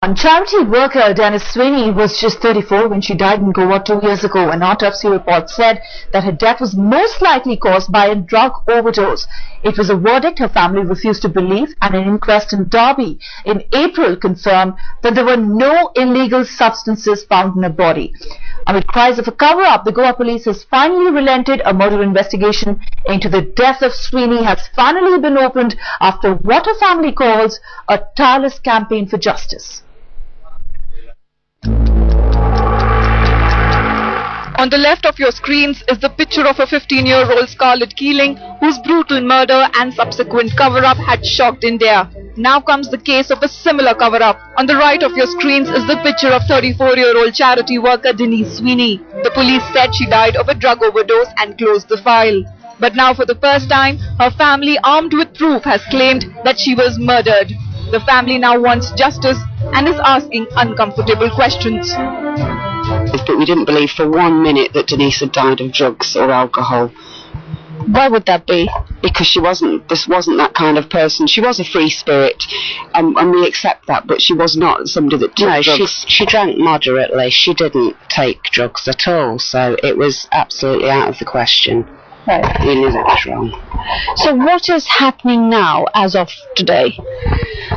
Charity worker Denyse Sweeney was just 34 when she died in Goa 2 years ago. An autopsy report said that her death was most likely caused by a drug overdose. It was a verdict her family refused to believe, and an inquest in Derby in April confirmed that there were no illegal substances found in her body. Amid cries of a cover-up, the Goa Police has finally relented. A murder investigation into the death of Sweeney has finally been opened after what her family calls a tireless campaign for justice. On the left of your screens is the picture of a 15-year-old Scarlett Keeling, whose brutal murder and subsequent cover-up had shocked India. Now comes the case of a similar cover-up. On the right of your screens is the picture of 34-year-old charity worker Denyse Sweeney. The police said she died of a drug overdose and closed the file. But now for the first time, her family, armed with proof, has claimed that she was murdered. The family now wants justice and is asking uncomfortable questions. But we didn't believe for 1 minute that Denyse had died of drugs or alcohol. Why would that be? Because this wasn't that kind of person. She was a free spirit, and we accept that, but she was not somebody that took drugs. No, she drank moderately. She didn't take drugs at all, so it was absolutely out of the question. Right. We knew that was wrong. So what is happening now as of today?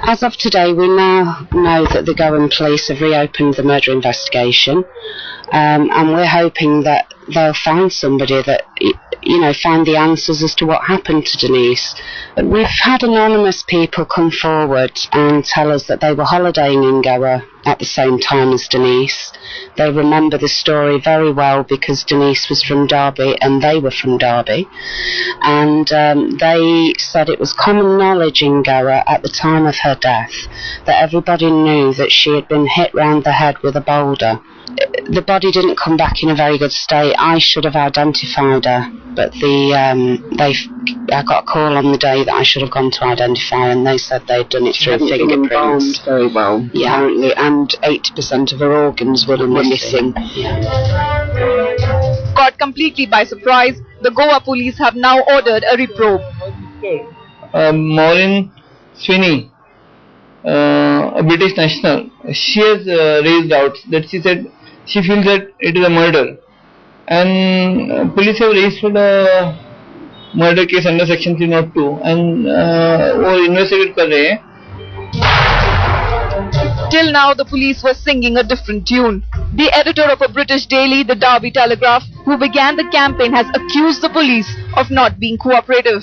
As of today, we now know that the Goa Police have reopened the murder investigation, and we're hoping that they'll find somebody that, find the answers as to what happened to Denyse. We've had anonymous people come forward and tell us that they were holidaying in Goa at the same time as Denyse. They remember the story very well because Denyse was from Derby and they were from Derby. And they said it was common knowledge in Goa at the time of her death that everybody knew that she had been hit round the head with a boulder. The body didn't come back in a very good state. I should have identified her, but I got a call on the day that I should have gone to identify, and they said they'd done it through fingerprints. Very well, yeah. Apparently, and 80% of her organs were missing. Yeah. Caught completely by surprise, the Goa Police have now ordered a reprobe. Maureen Sweeney, a British national, she has raised doubts that she said she feels that it is a murder, and police have registered a murder case under section 302 and वो investigate कर रहे हैं. Till now, the police were singing a different tune. The editor of a British daily, the Derby Telegraph, who began the campaign, has accused the police of not being cooperative.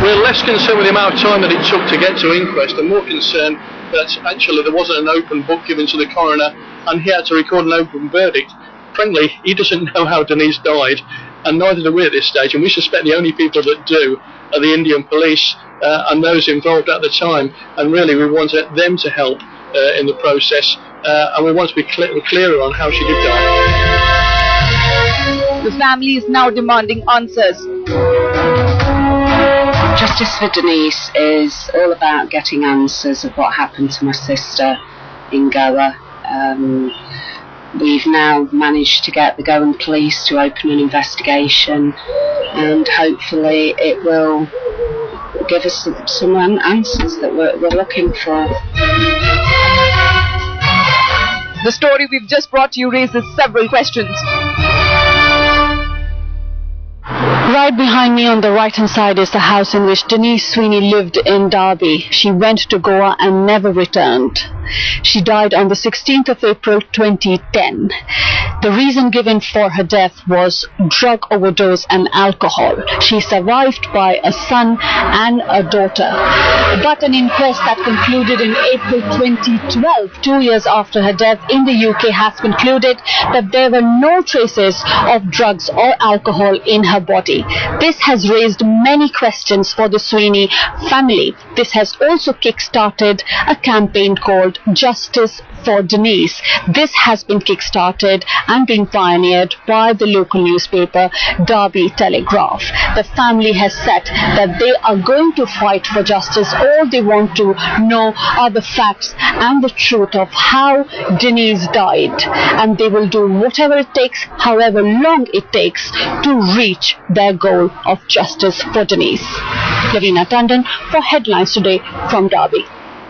We're less concerned with the amount of time that it took to get to inquest and more concerned that actually there wasn't an open book given to the coroner and he had to record an open verdict. Frankly, he doesn't know how Denyse died, and neither do we at this stage, and we suspect the only people that do are the Indian police and those involved at the time, and really we want them to help in the process, and we want to be clearer on how she did die. The family is now demanding answers. Justice for Denyse is all about getting answers of what happened to my sister in Goa. We've now managed to get the Goa Police to open an investigation, and hopefully it will give us some answers that we're looking for. The story we've just brought to you raises several questions. Right behind me on the right-hand side is the house in which Denyse Sweeney lived in Derby. She went to Goa and never returned. She died on the 16th of April 2010. The reason given for her death was drug overdose and alcohol. She survived by a son and a daughter. But an inquest that concluded in April 2012, 2 years after her death in the UK, has concluded that there were no traces of drugs or alcohol in her body. This has raised many questions for the Sweeney family. This has also kick-started a campaign called Justice for Denyse. This has been kick-started and being pioneered by the local newspaper Derby Telegraph. The family has said that they are going to fight for justice. All they want to know are the facts and the truth of how Denyse died, and they will do whatever it takes, however long it takes, to reach their goal of justice for Denyse. Lavina Tandon for Headlines Today from Derby.